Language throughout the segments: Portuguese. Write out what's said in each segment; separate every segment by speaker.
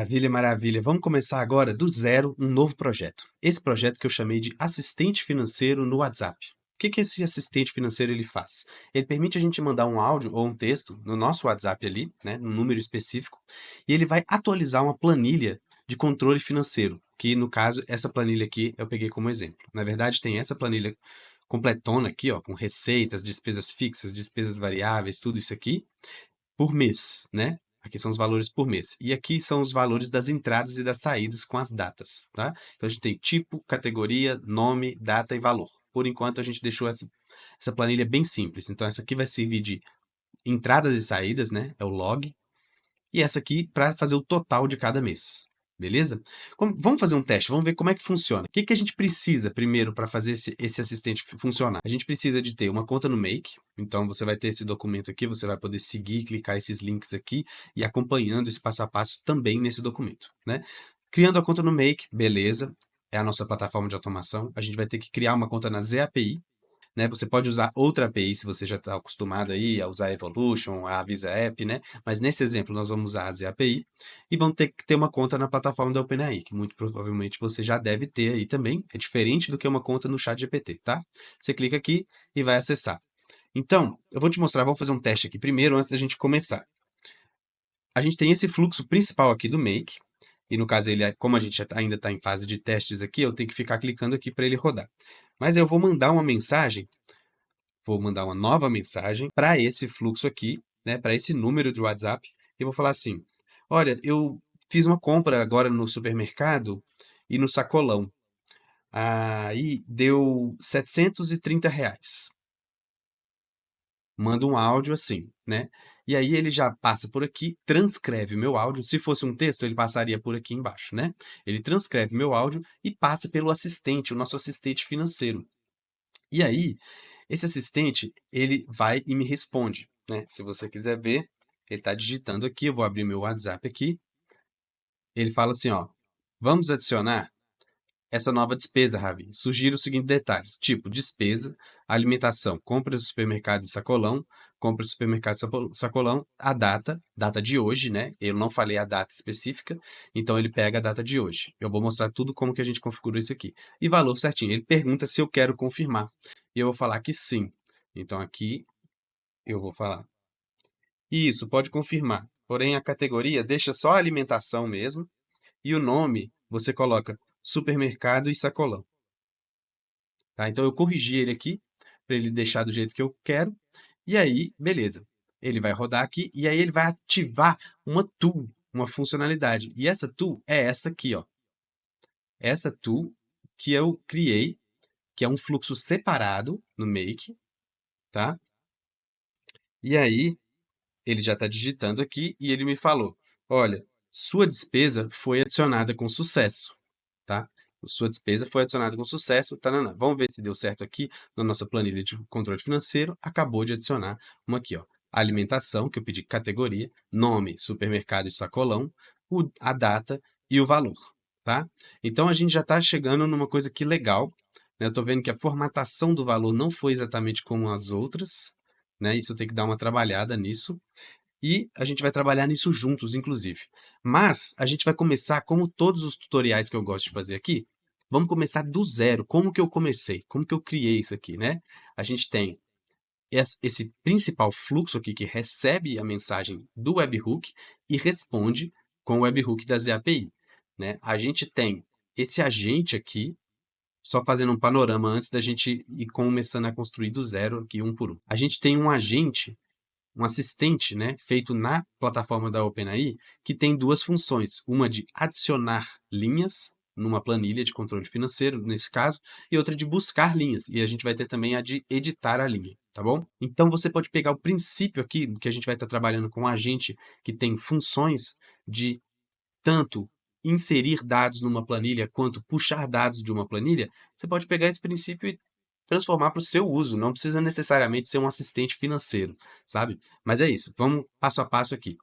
Speaker 1: Maravilha, maravilha. Vamos começar agora do zero um novo projeto. Esse projeto que eu chamei de assistente financeiro no WhatsApp. O que que esse assistente financeiro ele faz? Ele permite a gente mandar um áudio ou um texto no nosso WhatsApp ali, né, num número específico, e ele vai atualizar uma planilha de controle financeiro, que no caso essa planilha aqui eu peguei como exemplo. Na verdade tem essa planilha completona aqui, ó, com receitas, despesas fixas, despesas variáveis, tudo isso aqui por mês, né? Aqui são os valores por mês. E aqui são os valores das entradas e das saídas com as datas, tá? Então a gente tem tipo, categoria, nome, data e valor. Por enquanto a gente deixou essa planilha bem simples. Então essa aqui vai servir de entradas e saídas, né? É o log. E essa aqui para fazer o total de cada mês. Beleza? Vamos fazer um teste, vamos ver como é que funciona. O que que a gente precisa primeiro para fazer esse assistente funcionar? A gente precisa de ter uma conta no Make, então você vai ter esse documento aqui, você vai poder seguir, clicar esses links aqui e acompanhando esse passo a passo também nesse documento, né? Criando a conta no Make, beleza, é a nossa plataforma de automação. A gente vai ter que criar uma conta na ZAPI, né? Você pode usar outra API se você já está acostumado aí a usar a Evolution, a Visa App, né? Mas nesse exemplo nós vamos usar a API e vamos ter que ter uma conta na plataforma da OpenAI, que muito provavelmente você já deve ter aí também. É diferente do que uma conta no ChatGPT, tá? Você clica aqui e vai acessar. Então, eu vou te mostrar, vou fazer um teste aqui primeiro antes da gente começar. A gente tem esse fluxo principal aqui do Make, e no caso, como a gente ainda está em fase de testes aqui, eu tenho que ficar clicando aqui para ele rodar. Mas eu vou mandar uma mensagem, vou mandar uma nova mensagem para esse fluxo aqui, né, para esse número de WhatsApp, e vou falar assim: olha, eu fiz uma compra agora no supermercado e no sacolão. Aí deu R$ 730. Manda um áudio assim, né? E aí ele já passa por aqui, transcreve meu áudio. Se fosse um texto, ele passaria por aqui embaixo, né? Ele transcreve meu áudio e passa pelo assistente, o nosso assistente financeiro. E aí, esse assistente, ele vai e me responde, né? Se você quiser ver, ele está digitando aqui, eu vou abrir meu WhatsApp aqui. Ele fala assim, ó, vamos adicionar essa nova despesa, Ravi. Sugiro os seguintes detalhes, tipo, despesa, alimentação, compras do supermercado e sacolão, compras do supermercado e sacolão, a data de hoje, né? Eu não falei a data específica, então ele pega a data de hoje. Eu vou mostrar tudo como que a gente configurou isso aqui. E valor certinho. Ele pergunta se eu quero confirmar. E eu vou falar que sim. Então aqui eu vou falar. Isso, pode confirmar. Porém, a categoria deixa só a alimentação mesmo. E o nome você coloca supermercado e sacolão. Tá? Então eu corrigi ele aqui para ele deixar do jeito que eu quero. E aí, beleza. Ele vai rodar aqui e aí ele vai ativar uma tool, uma funcionalidade. E essa tool é essa aqui, ó. Essa tool que eu criei, que é um fluxo separado no Make, tá? E aí ele já está digitando aqui e ele me falou: olha, sua despesa foi adicionada com sucesso, tá? Sua despesa foi adicionada com sucesso. Tanana. Vamos ver se deu certo aqui na nossa planilha de controle financeiro. Acabou de adicionar uma aqui, ó. Alimentação, que eu pedi categoria, nome, supermercado e sacolão, a data e o valor, tá? Então a gente já está chegando numa coisa que legal, né? Eu estou vendo que a formatação do valor não foi exatamente como as outras, né? Isso tem que dar uma trabalhada nisso. E a gente vai trabalhar nisso juntos, inclusive. Mas a gente vai começar, como todos os tutoriais que eu gosto de fazer aqui, vamos começar do zero. Como que eu comecei? Como que eu criei isso aqui, né? A gente tem esse principal fluxo aqui que recebe a mensagem do webhook e responde com o webhook da ZAPI, né? A gente tem esse agente aqui, só fazendo um panorama antes da gente ir começando a construir do zero aqui um por um. A gente tem um agente, um assistente, né, feito na plataforma da OpenAI, que tem duas funções. Uma de adicionar linhas numa planilha de controle financeiro, nesse caso, e outra de buscar linhas. E a gente vai ter também a de editar a linha, tá bom? Então você pode pegar o princípio aqui, que a gente vai estar trabalhando com um agente que tem funções de tanto inserir dados numa planilha quanto puxar dados de uma planilha. Você pode pegar esse princípio e transformar para o seu uso. Não precisa necessariamente ser um assistente financeiro, sabe? Mas é isso. Vamos passo a passo aqui.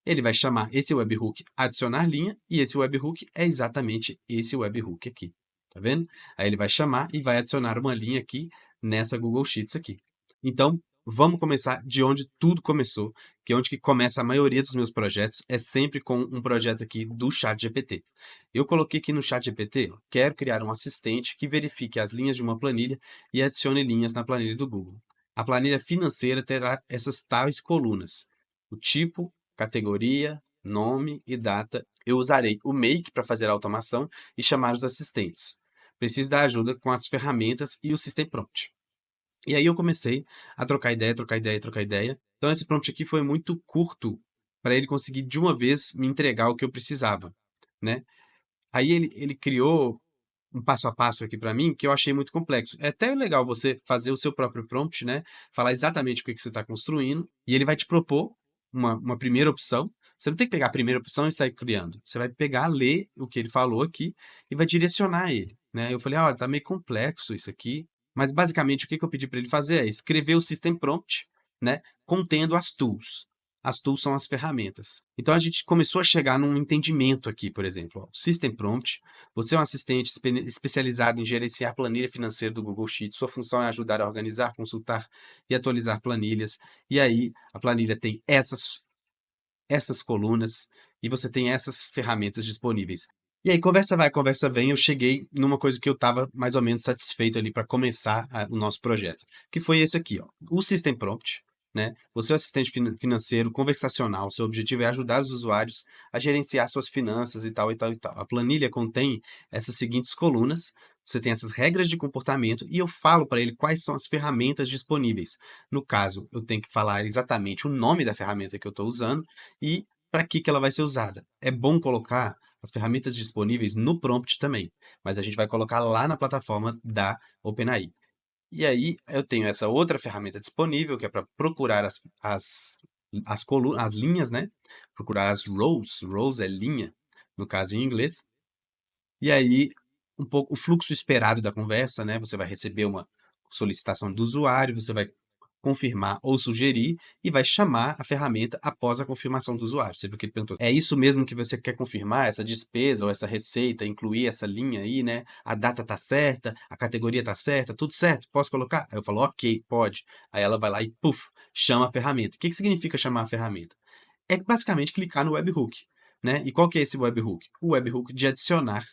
Speaker 1: Ele vai chamar esse webhook adicionar linha e esse webhook é exatamente esse webhook aqui. Tá vendo? Aí ele vai chamar e vai adicionar uma linha aqui nessa Google Sheets aqui. Então, vamos começar de onde tudo começou, que é onde que começa a maioria dos meus projetos, é sempre com um projeto aqui do ChatGPT. Eu coloquei aqui no ChatGPT, quero criar um assistente que verifique as linhas de uma planilha e adicione linhas na planilha do Google. A planilha financeira terá essas tais colunas: o tipo, categoria, nome e data. Eu usarei o Make para fazer a automação e chamar os assistentes. Preciso da ajuda com as ferramentas e o System Prompt. E aí eu comecei a trocar ideia, trocar ideia, trocar ideia. Então esse prompt aqui foi muito curto para ele conseguir de uma vez me entregar o que eu precisava, né? Aí ele criou um passo a passo aqui para mim que eu achei muito complexo. É até legal você fazer o seu próprio prompt, né? Falar exatamente o que você está construindo e ele vai te propor uma primeira opção. Você não tem que pegar a primeira opção e sair criando. Você vai pegar, ler o que ele falou aqui e vai direcionar ele, né? Eu falei, olha, tá meio complexo isso aqui, mas basicamente o que eu pedi para ele fazer é escrever o System Prompt, né? Contendo as tools. As tools são as ferramentas. Então a gente começou a chegar num entendimento aqui, por exemplo, ó, o System Prompt. Você é um assistente especializado em gerenciar planilha financeira do Google Sheets. Sua função é ajudar a organizar, consultar e atualizar planilhas. E aí, a planilha tem essas colunas e você tem essas ferramentas disponíveis. E aí, conversa vai, conversa vem, eu cheguei numa coisa que eu estava mais ou menos satisfeito ali para começar o nosso projeto, que foi esse aqui, ó, o System Prompt, né? Você é um assistente financeiro conversacional, seu objetivo é ajudar os usuários a gerenciar suas finanças e tal e tal e tal. A planilha contém essas seguintes colunas, você tem essas regras de comportamento e eu falo para ele quais são as ferramentas disponíveis. No caso, eu tenho que falar exatamente o nome da ferramenta que eu estou usando e para que ela vai ser usada. É bom colocar as ferramentas disponíveis no prompt também, mas a gente vai colocar lá na plataforma da OpenAI. E aí eu tenho essa outra ferramenta disponível, que é para procurar as linhas, né? Procurar as rows, rows é linha, no caso em inglês. E aí, um pouco o fluxo esperado da conversa, né? Você vai receber uma solicitação do usuário, você vai confirmar ou sugerir e vai chamar a ferramenta após a confirmação do usuário. Você viu que ele perguntou, é isso mesmo que você quer confirmar, essa despesa ou essa receita, incluir essa linha aí, né? A data tá certa, a categoria tá certa, tudo certo, posso colocar? Aí eu falo, ok, pode. Aí ela vai lá e, puf, chama a ferramenta. O que que significa chamar a ferramenta? É basicamente clicar no webhook, né? E qual que é esse webhook? O webhook de adicionar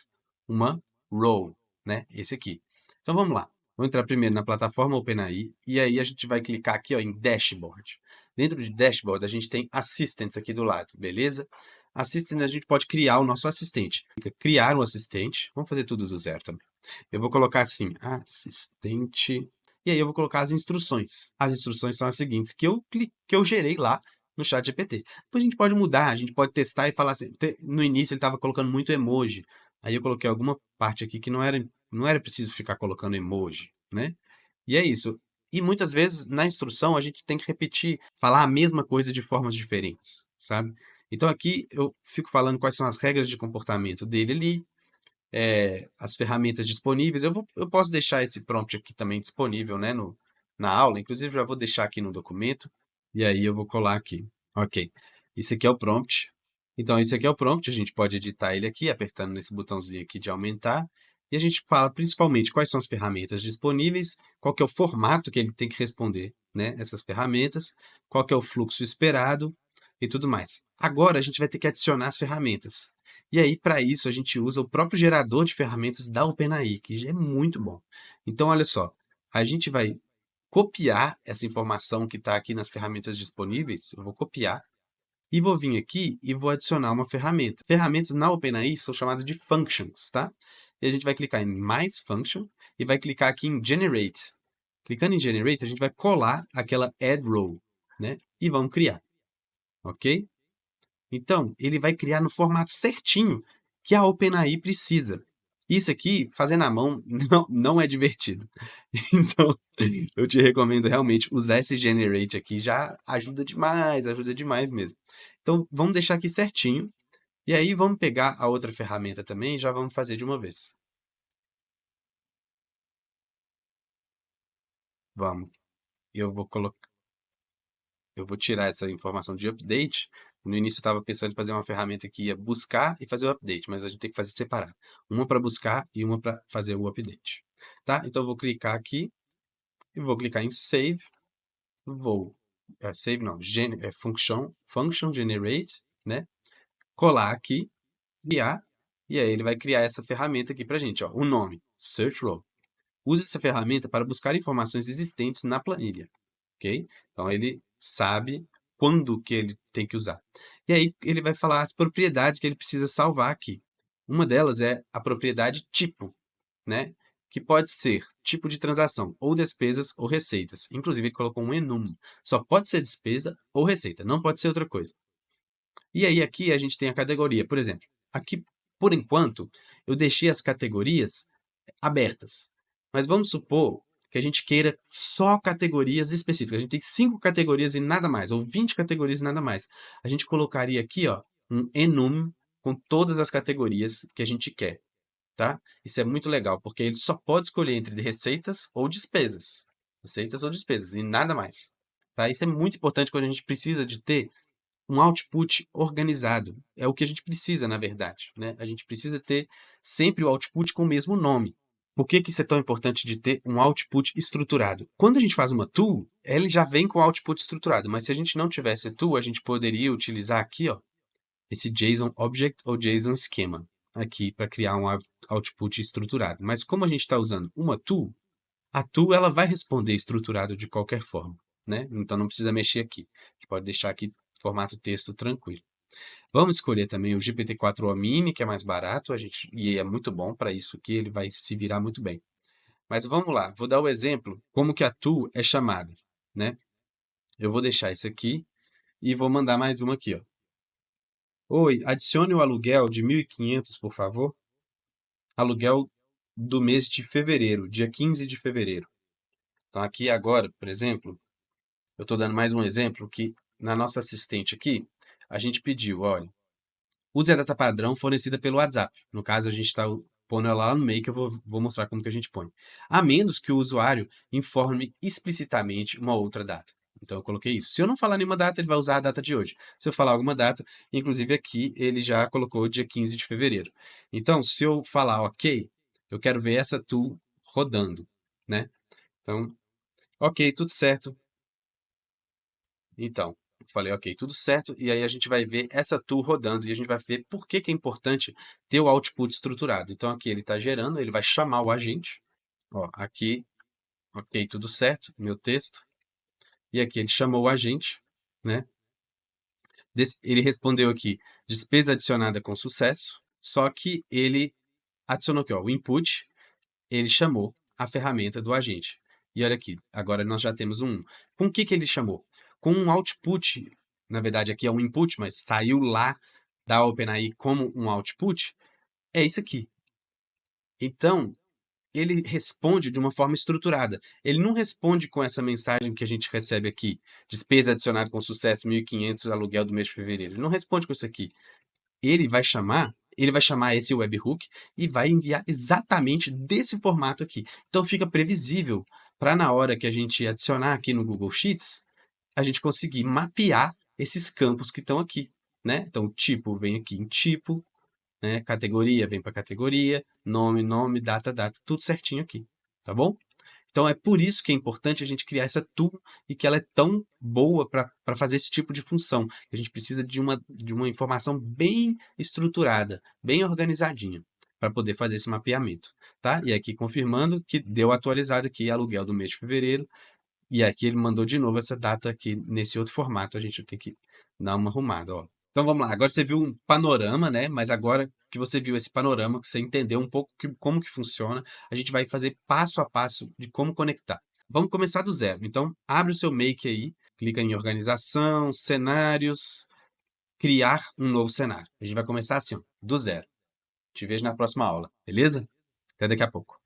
Speaker 1: uma row, né? Esse aqui. Então vamos lá. Vou entrar primeiro na plataforma OpenAI e aí a gente vai clicar aqui ó, em Dashboard. Dentro de Dashboard a gente tem Assistants aqui do lado, beleza? Assistant a gente pode criar o nosso assistente. Criar um assistente. Vamos fazer tudo do zero também. Eu vou colocar assim, assistente. E aí eu vou colocar as instruções. As instruções são as seguintes que eu gerei lá no chat GPT. Depois a gente pode mudar, a gente pode testar e falar assim. No início ele estava colocando muito emoji. Aí eu coloquei alguma parte aqui que não era preciso ficar colocando emoji, né? E é isso. E muitas vezes na instrução a gente tem que repetir, falar a mesma coisa de formas diferentes, sabe? Então aqui eu fico falando quais são as regras de comportamento dele ali, as ferramentas disponíveis. Eu posso deixar esse prompt aqui também disponível, né, na aula. Inclusive já vou deixar aqui no documento. E aí eu vou colar aqui. Ok. Esse aqui é o prompt. Então, esse aqui é o prompt, a gente pode editar ele aqui, apertando nesse botãozinho aqui de aumentar. E a gente fala principalmente quais são as ferramentas disponíveis, qual que é o formato que ele tem que responder, né, essas ferramentas, qual que é o fluxo esperado e tudo mais. Agora a gente vai ter que adicionar as ferramentas. E aí, para isso, a gente usa o próprio gerador de ferramentas da OpenAI, que já é muito bom. Então, olha só, a gente vai copiar essa informação que está aqui nas ferramentas disponíveis, eu vou copiar, e vou vir aqui e vou adicionar uma ferramenta. Ferramentas na OpenAI são chamadas de functions, tá? E a gente vai clicar em mais function e vai clicar aqui em generate. Clicando em generate, a gente vai colar aquela add row, né? E vamos criar, ok? Então, ele vai criar no formato certinho que a OpenAI precisa. Isso aqui, fazer na mão, não é divertido. Então, eu te recomendo realmente usar esse Generate aqui, já ajuda demais mesmo. Então, vamos deixar aqui certinho. E aí, vamos pegar a outra ferramenta também e já vamos fazer de uma vez. Vamos. Eu vou colocar. Eu vou tirar essa informação de update. No início eu estava pensando em fazer uma ferramenta que ia buscar e fazer o update, mas a gente tem que fazer separado. Uma para buscar e uma para fazer o update. Tá? Então eu vou clicar aqui e vou clicar em Save. vou, save não, function generate, né? Colar aqui, criar, e aí ele vai criar essa ferramenta aqui pra gente, ó, o nome, Search Row. Use essa ferramenta para buscar informações existentes na planilha, ok? Então, ele sabe quando que ele tem que usar. E aí, ele vai falar as propriedades que ele precisa salvar aqui. Uma delas é a propriedade tipo, né? Que pode ser tipo de transação, ou despesas ou receitas. Inclusive, ele colocou um enum. Só pode ser despesa ou receita, não pode ser outra coisa. E aí, aqui a gente tem a categoria. Por exemplo, aqui, por enquanto, eu deixei as categorias abertas. Mas vamos supor que a gente queira só categorias específicas. A gente tem 5 categorias e nada mais, ou 20 categorias e nada mais. A gente colocaria aqui, ó, um enum com todas as categorias que a gente quer, tá? Isso é muito legal, porque ele só pode escolher entre receitas ou despesas. Receitas ou despesas, e nada mais. Tá? Isso é muito importante quando a gente precisa de ter um output organizado. É o que a gente precisa, na verdade, né? A gente precisa ter sempre o output com o mesmo nome. Por que que isso é tão importante de ter um output estruturado? Quando a gente faz uma tool, ele já vem com o output estruturado, mas se a gente não tivesse tool, a gente poderia utilizar aqui, ó, esse JSON Object ou JSON Schema aqui para criar um output estruturado. Mas como a gente está usando uma tool, a tool ela vai responder estruturado de qualquer forma, né? Então não precisa mexer aqui. A gente pode deixar aqui formato texto tranquilo. Vamos escolher também o GPT-4o Mini, que é mais barato, e é muito bom para isso aqui, ele vai se virar muito bem. Mas vamos lá, vou dar o exemplo como que a tool é chamada, né? Eu vou deixar isso aqui e vou mandar mais uma aqui, ó. Oi, adicione o aluguel de 1.500, por favor. Aluguel do mês de fevereiro, dia 15 de fevereiro. Então aqui agora, por exemplo, eu estou dando mais um exemplo que na nossa assistente aqui, a gente pediu, olha, use a data padrão fornecida pelo WhatsApp. No caso, a gente está pondo ela lá no meio que eu vou mostrar como que a gente põe. A menos que o usuário informe explicitamente uma outra data. Então, eu coloquei isso. Se eu não falar nenhuma data, ele vai usar a data de hoje. Se eu falar alguma data, inclusive aqui, ele já colocou dia 15 de fevereiro. Então, se eu falar ok, eu quero ver essa tool rodando, né? Então, ok, tudo certo. Então, falei, ok, tudo certo. E aí a gente vai ver essa tool rodando e a gente vai ver por que que é importante ter o output estruturado. Então, aqui ele está gerando, ele vai chamar o agente. Ó, aqui, ok, tudo certo, meu texto. E aqui ele chamou o agente, né? Ele respondeu aqui, despesa adicionada com sucesso. Só que ele adicionou aqui, ó, o input, ele chamou a ferramenta do agente. E olha aqui, agora nós já temos um. Com o que que ele chamou? Com um output, na verdade aqui é um input, mas saiu lá da OpenAI como um output, é isso aqui. Então, ele responde de uma forma estruturada. Ele não responde com essa mensagem que a gente recebe aqui, despesa adicionada com sucesso, 1.500, aluguel do mês de fevereiro. Ele não responde com isso aqui. Ele vai chamar esse webhook e vai enviar exatamente desse formato aqui. Então fica previsível para na hora que a gente adicionar aqui no Google Sheets, a gente conseguir mapear esses campos que estão aqui, né? Então tipo vem aqui em tipo, né? Categoria vem para categoria, nome, nome, data, data, tudo certinho aqui, tá bom? Então é por isso que é importante a gente criar essa tool e que ela é tão boa para fazer esse tipo de função. A gente precisa de uma informação bem estruturada, bem organizadinha, para poder fazer esse mapeamento. Tá? E aqui confirmando que deu atualizado aqui aluguel do mês de fevereiro. E aqui ele mandou de novo essa data aqui nesse outro formato. A gente tem que dar uma arrumada. Ó. Então vamos lá. Agora você viu um panorama, né? Mas agora que você viu esse panorama, que você entendeu um pouco como que funciona, a gente vai fazer passo a passo de como conectar. Vamos começar do zero. Então, abre o seu Make aí, clica em organização, cenários, criar um novo cenário. A gente vai começar assim, ó, do zero. Te vejo na próxima aula, beleza? Até daqui a pouco.